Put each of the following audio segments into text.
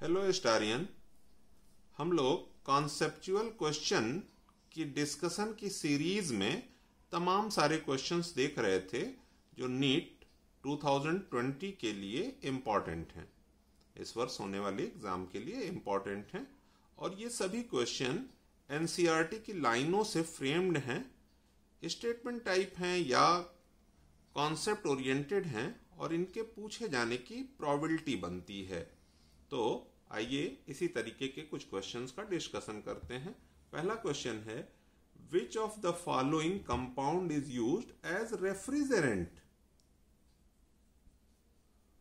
Hello स्टारियन, हम लोग conceptual question की डिस्कशन की सीरीज में तमाम सारे क्वेश्चंस देख रहे थे जो नीट 2020 के लिए इम्पॉर्टेंट हैं, इस वर्ष होने वाले एग्जाम के लिए इम्पॉर्टेंट हैं। और ये सभी क्वेश्चन एनसीईआरटी की लाइनों से फ्रेम्ड हैं, स्टेटमेंट टाइप हैं या कॉन्सेप्ट ओरिएंटेड हैं और इनके पूछे जाने की प्रोबेबिलिटी बनती है। तो आइए इसी तरीके के कुछ क्वेश्चंस का डिस्कशन करते हैं। पहला क्वेश्चन है, which of the following compound is used as refrigerant?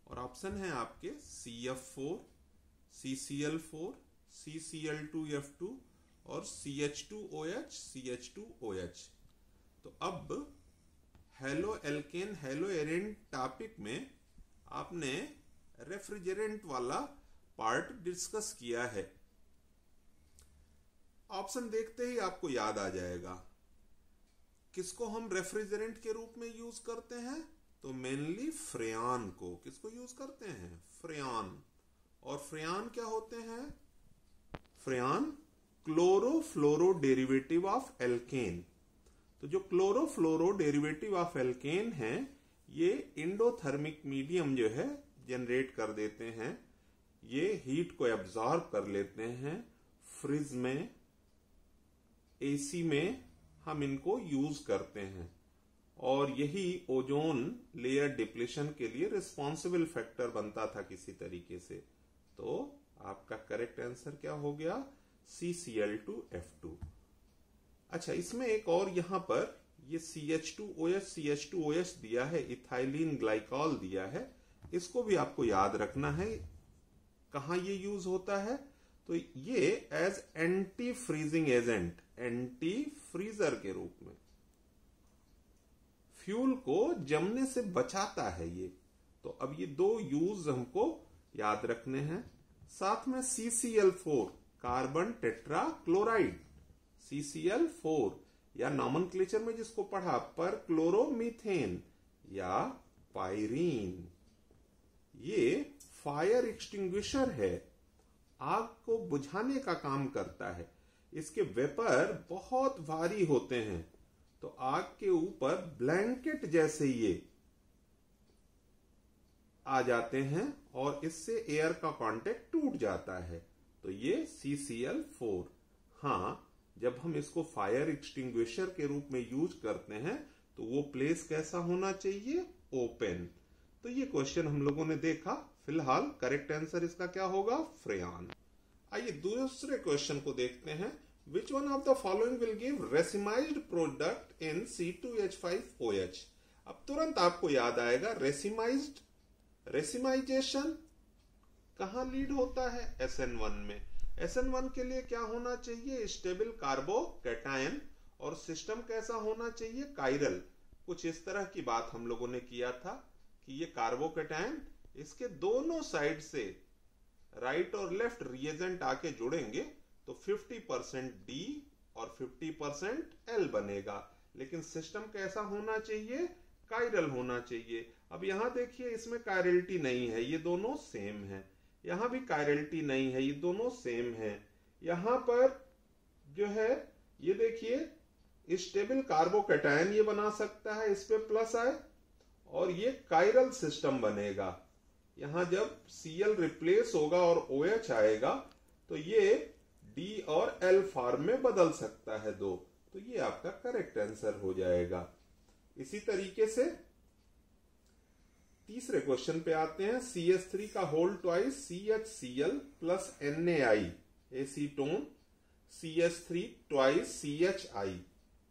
और ऑप्शन है आपके CF4, CCl4, CCl2F2 और CH2OH, CH2OH। तो अब haloalkane haloarene topic में आपने रेफ्रिजरेंट वाला पार्ट डिस्कस किया है। ऑप्शन देखते ही आपको याद आ जाएगा किसको हम रेफ्रिजरेंट के रूप में यूज करते हैं। तो मेनली फ्रेयान को किसको यूज करते हैं? फ्रेयान। और फ्रेयान क्या होते हैं? फ्रेयान क्लोरोफ्लोरो डेरिवेटिव ऑफ एल्केन। तो जो क्लोरोफ्लोरो डेरिवेटिव ऑफ एल्केन है ये इंडोथर्मिक मीडियम जो है जनरेट कर देते हैं, ये हीट को एब्जॉर्ब कर लेते हैं। फ्रिज में, एसी में हम इनको यूज करते हैं और यही ओजोन लेयर डिप्लीशन के लिए रिस्पॉन्सिबल फैक्टर बनता था किसी तरीके से। तो आपका करेक्ट आंसर क्या हो गया? CCl2F2। अच्छा, इसमें एक और यहां पर ये CH2OH दिया है, इथाइलिन ग्लाइकॉल दिया है, इसको भी आपको याद रखना है कहां ये यूज होता है। तो ये as anti freezing agent, anti freezer के रूप में फ्यूल को जमने से बचाता है ये। तो अब ये दो यूज हमको याद रखने हैं। साथ में CCl4 carbon tetra chloride, CCl4 या नॉमेनक्लेचर में जिसको पढ़ा पर क्लोरोमीथेन या पायरीन, ये फायर एक्सटिंग्विशर है, आग को बुझाने का काम करता है। इसके वेपर बहुत भारी होते हैं तो आग के ऊपर ब्लैंकेट जैसे ये आ जाते हैं और इससे एयर का कांटेक्ट टूट जाता है। तो ये CCl4। हाँ, जब हम इसको फायर एक्सटिंग्विशर के रूप में यूज करते हैं तो वो प्लेस कैसा होना चाहिए? ओपन। तो ये क्वेश्चन हम लोगों ने देखा। फिलहाल करेक्ट आंसर इसका क्या होगा? फ्रेयान। आइए दूसरे क्वेश्चन को देखते हैं। Which one of the following will give racemised product in C2H5OH? अब तुरंत आपको याद आएगा रेसिमाइज्ड। रेसिमाइजेशन कहां लीड होता है? SN1 में। SN1 के लिए क्या होना चाहिए? Stable carbocation. और सिस्टम कैसा होना चाहिए? कायरल। कुछ इस तरह की बात हम लोगों ने किया था कि ये कार्बोकैटायन इसके दोनों साइड से राइट और लेफ्ट रिएजेंट आके जुड़ेंगे तो 50% D और 50% L बनेगा। लेकिन सिस्टम कैसा होना चाहिए? कायरल होना चाहिए। अब यहां देखिए इसमें कायरलिटी नहीं है, ये दोनों सेम है। यहां भी कायरलिटी नहीं है, ये दोनों सेम है। यहां पर जो है ये देखिए स्टेबल कार्बोकैटायन ये बना सकता है, इस पे प्लस आए और ये कायरल सिस्टम बनेगा। यहां जब Cl रिप्लेस होगा और OH आएगा तो ये D और L फॉर्म में बदल सकता है दो। तो ये आपका करेक्ट आंसर हो जाएगा। इसी तरीके से तीसरे क्वेश्चन पे आते हैं। CH3 का whole twice CHCl plus NaI acetone CH3 twice CHI।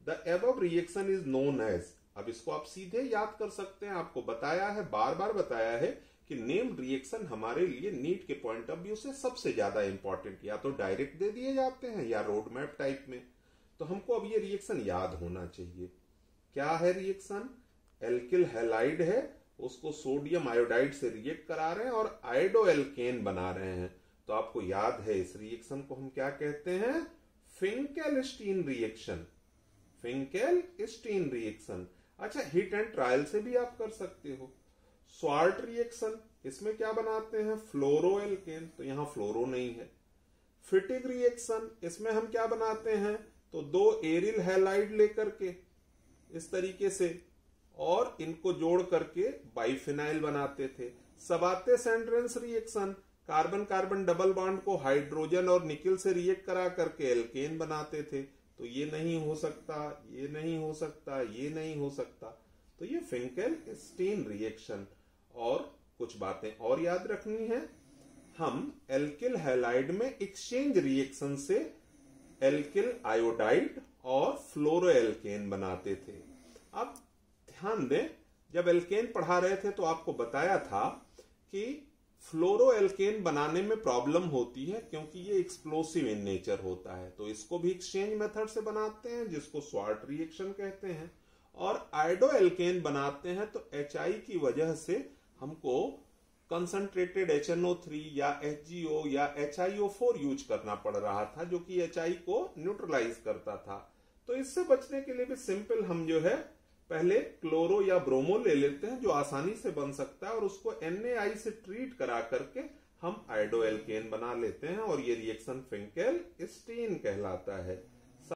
The above reaction is known as. अब इसको आप सीधे याद कर सकते हैं, आपको बताया है, बार बार बताया है कि नेम्ड रिएक्शन हमारे लिए नीट के पॉइंट ऑफ व्यू से सबसे ज्यादा इंपॉर्टेंट या तो डायरेक्ट दे दिए जाते हैं या रोड मैप टाइप में। तो हमको अब ये रिएक्शन याद होना चाहिए। क्या है रिएक्शन? एल्किल हैलाइड है, उसको सोडियम आयोडाइड से रिएक्ट करा रहे हैं और आयोडो एल्केन बना रहे हैं। तो आपको याद है इस रिएक्शन को हम क्या कहते हैं? फिंकेल-स्टीन रिएक्शन। फिंकेल-स्टीन रिएक्शन। अच्छा, हिट एंड ट्रायल से भी आप कर सकते हो। स्वार्ट रिएक्शन इसमें क्या बनाते हैं, फ्लोरोएल्केन, तो यहां फ्लोरो नहीं है। फिटिक रिएक्शन, इसमें हम क्या बनाते हैं, तो 2 एरिल हैलाइड लेकर के इस तरीके से और इनको जोड़ करके बाइफिनाइल बनाते थे। Sabatier Senderens reaction, carbon carbon double bond को हाइड्रोजन और निकिल से रिएक्ट करा करके एल्केन बनाते थे। तो ये नहीं हो सकता, ये नहीं हो सकता, ये नहीं हो सकता। तो ये फिंकेल-स्टीन रिएक्शन। और कुछ बातें और याद रखनी है, हम एल्किल हैलाइड में एक्सचेंज रिएक्शन से एल्किल आयोडाइड और फ्लोरोएल्केन बनाते थे। अब ध्यान दें, जब एल्केन पढ़ा रहे थे तो आपको बताया था कि फ्लोरोएल्केन बनाने में प्रॉब्लम होती है क्योंकि ये एक्सप्लोसिव इन नेचर होता है। तो इसको भी एक्सचेंज मेथड से बनाते हैं जिसको स्वार्ट रिएक्शन कहते हैं। और आयोडोएल्केन बनाते हैं तो HI की वजह से हमको कंसंट्रेटेड HNO3 या HGO या HiO4 यूज करना पड़ रहा था, जो कि HI को न्यूट्रलाइज करता था। तो इससे बचने के लिए भी सिंपल हम जो है पहले क्लोरो या ब्रोमो ले लेते हैं जो आसानी से बन सकता है, और उसको NaI से ट्रीट करा करके हम आयोडोएल्केन बना लेते हैं, और ये रिएक्शन फिंकेल-स्टीन कहलाता है।